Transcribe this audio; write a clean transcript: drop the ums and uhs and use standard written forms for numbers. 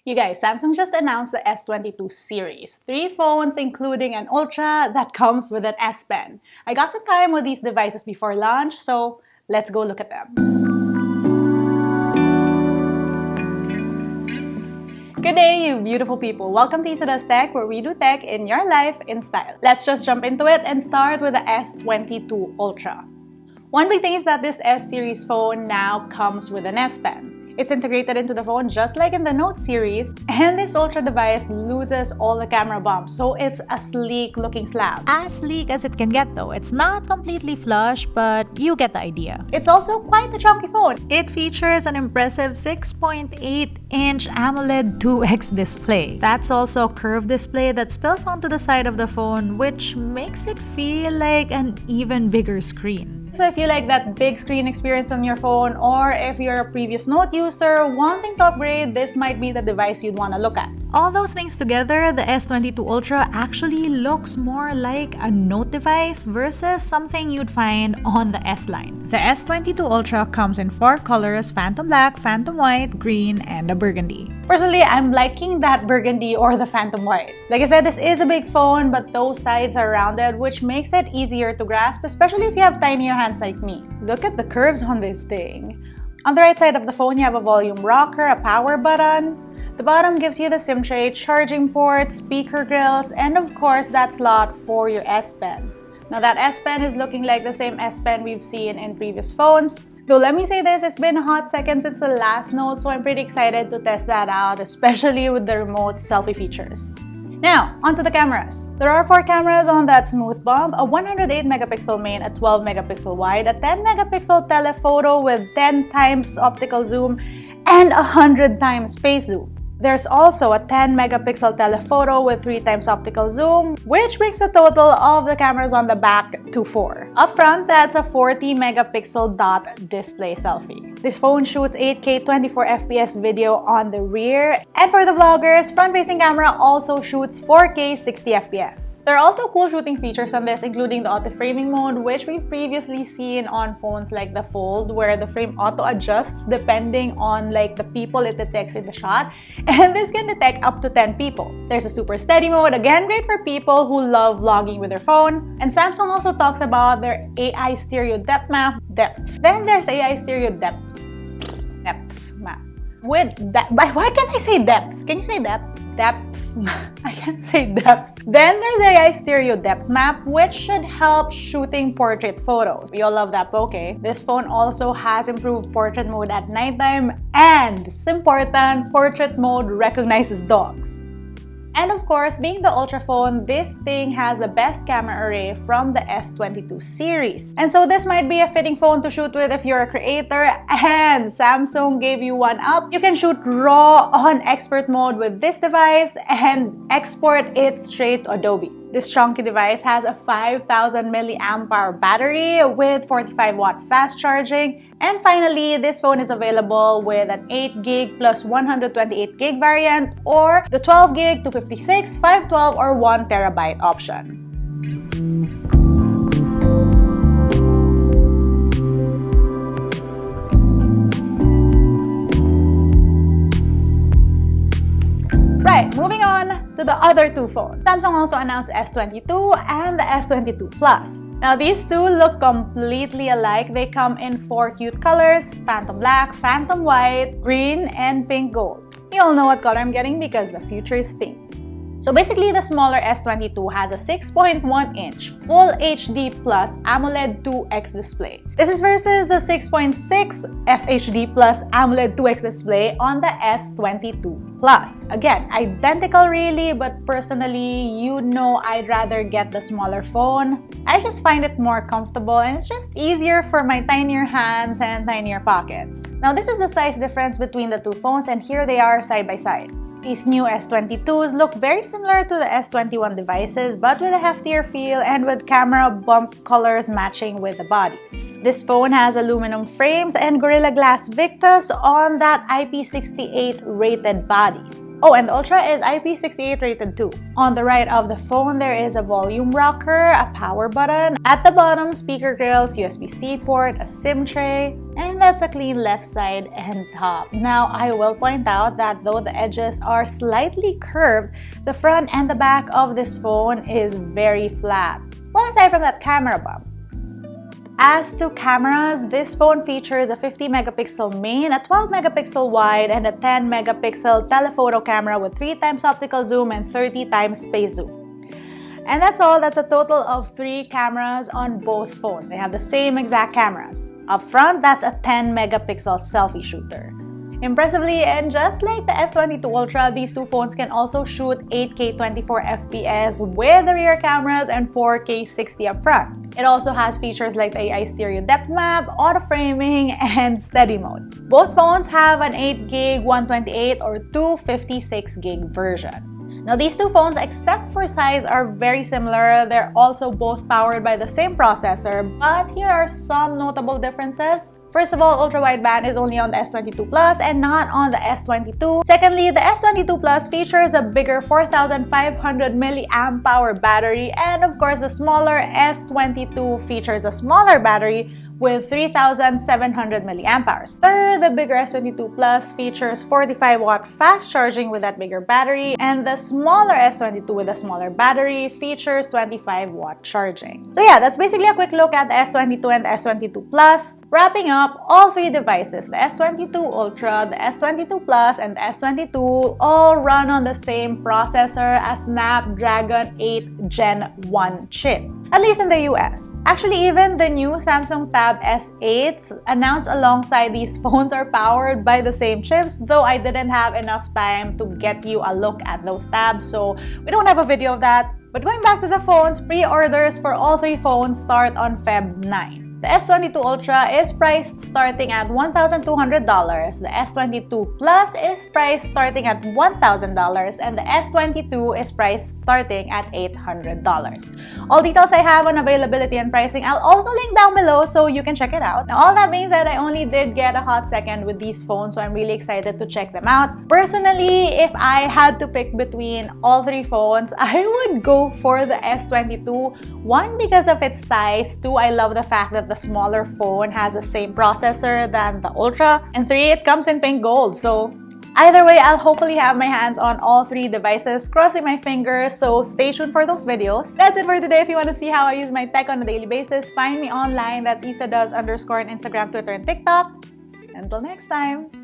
You guys, Samsung just announced the S22 series. 3 phones including an Ultra that comes with an S Pen. I got some time with these devices before launch, so let's go look at them. Good day, you beautiful people. Welcome to LAZADA's Tech, where we do tech in your life in style. Let's just jump into it and start with the S22 Ultra. One big thing is that this S series phone now comes with an S Pen. It's integrated into the phone just like in the Note series, and this Ultra device loses all the camera bumps, so it's a sleek looking slab. As sleek as it can get though. It's not completely flush, but you get the idea. It's also quite a chunky phone. It features an impressive 6.8-inch AMOLED 2X display. That's also a curved display that spills onto the side of the phone, which makes it feel like an even bigger screen. So if you like that big screen experience on your phone, or if you're a previous Note user wanting to upgrade, this might be the device you'd want to look at. All those things together, the S22 Ultra actually looks more like a Note device versus something you'd find on the S line. The S22 Ultra comes in 4 colors: Phantom Black, Phantom White, Green, and a Burgundy. Personally, I'm liking that burgundy or the Phantom White. Like I said, this is a big phone, but those sides are rounded, which makes it easier to grasp, especially if you have tinier hands like me. Look at the curves on this thing. On the right side of the phone, you have a volume rocker, a power button. The bottom gives you the SIM tray, charging port, speaker grills, and of course that slot for your S Pen. Now that S Pen is looking like the same S Pen we've seen in previous phones. Though let me say this, it's been a hot second since the last Note, so I'm pretty excited to test that out, especially with the remote selfie features. Now, onto the cameras. There are 4 cameras on that smooth bump: a 108 megapixel main, a 12 megapixel wide, a 10 megapixel telephoto with 10 times optical zoom, and 100 times space zoom. There's also a 10 megapixel telephoto with 3 times optical zoom, which brings the total of the cameras on the back to 4. Up front, that's a 40 megapixel dot display selfie. This phone shoots 8K 24 FPS video on the rear, and for the vloggers, front-facing camera also shoots 4K 60 FPS. There are also cool shooting features on this, including the auto-framing mode, which we've previously seen on phones like the Fold, where the frame auto-adjusts depending on the people it detects in the shot, and this can detect up to 10 people. There's a super steady mode, again great for people who love vlogging with their phone. And Samsung also talks about their AI stereo depth map. Then there's AI stereo depth map. With that, why can't I say depth? Can you say depth? Depth. I can't say depth. Then there's AI stereo depth map, which should help shooting portrait photos. We all love that bokeh. This phone also has improved portrait mode at nighttime, and this is important, portrait mode recognizes dogs. And of course, being the Ultra phone, this thing has the best camera array from the S22 series. And so this might be a fitting phone to shoot with if you're a creator, and Samsung gave you one up. You can shoot RAW on expert mode with this device and export it straight to Adobe. This chunky device has a 5000 mAh battery with 45-watt fast charging. And finally, this phone is available with an 8GB plus 128GB variant, or the 12GB, 256, 512, or 1TB option. Right, moving on to the other 2 phones. Samsung also announced S22 and the S22 Plus. Now these 2 look completely alike. They come in 4 cute colors: Phantom Black, Phantom White, Green, and Pink Gold. You all know what color I'm getting because the future is pink. So basically, the smaller S22 has a 6.1-inch Full HD Plus AMOLED 2X display. This is versus the 6.6 FHD Plus AMOLED 2X display on the S22 Plus. Again, identical really, but personally, I'd rather get the smaller phone. I just find it more comfortable, and it's just easier for my tinier hands and tinier pockets. Now this is the size difference between the 2 phones, and here they are side by side. These new S22s look very similar to the S21 devices, but with a heftier feel and with camera bump colors matching with the body. This phone has aluminum frames and Gorilla Glass Victus on that IP68 rated body. Oh, and the Ultra is IP68 rated too. On the right of the phone, there is a volume rocker, a power button. At the bottom, speaker grills, USB-C port, a SIM tray, and that's a clean left side and top. Now, I will point out that though the edges are slightly curved, the front and the back of this phone is very flat. Well, aside from that camera bump. As to cameras, this phone features a 50 megapixel main, a 12 megapixel wide, and a 10 megapixel telephoto camera with 3x optical zoom and 30x space zoom. And that's all. That's a total of 3 cameras on both phones. They have the same exact cameras. Up front, that's a 10 megapixel selfie shooter. Impressively, and just like the S22 Ultra, these two phones can also shoot 8K 24fps with the rear cameras and 4K 60 up front. It also has features like the AI stereo depth map, auto framing, and steady mode. Both phones have an 8GB 128 or 256GB version. Now, these two phones, except for size, are very similar. They're also both powered by the same processor, but here are some notable differences. First of all, ultra-wideband is only on the S22 Plus and not on the S22. Secondly, the S22 Plus features a bigger 4,500 mAh battery, and of course, the smaller S22 features a smaller battery with 3,700 mAh. Third, the bigger S22 Plus features 45-watt fast charging with that bigger battery, and the smaller S22 with a smaller battery features 25-watt charging. So yeah, that's basically a quick look at the S22 and the S22 Plus. Wrapping up, all 3 devices, the S22 Ultra, the S22 Plus, and the S22, all run on the same processor, a Snapdragon 8 Gen 1 chip, at least in the US. Actually, even the new Samsung Tab S8s announced alongside these phones are powered by the same chips, though I didn't have enough time to get you a look at those tabs, so we don't have a video of that. But going back to the phones, pre-orders for all 3 phones start on Feb 9. The S22 Ultra is priced starting at $1,200, the S22 Plus is priced starting at $1,000, and the S22 is priced starting at $800. All details I have on availability and pricing, I'll also link down below so you can check it out. Now, all that being said, I only did get a hot second with these phones, so I'm really excited to check them out. Personally, if I had to pick between all 3 phones, I would go for the S22. 1, because of its size. 2, I love the fact that the smaller phone has the same processor than the Ultra. And 3, it comes in pink gold. So either way, I'll hopefully have my hands on all 3 devices, crossing my fingers, so stay tuned for those videos. That's it for today. If you want to see how I use my tech on a daily basis, find me online. That's isadoes_ on Instagram, Twitter, and TikTok. Until next time.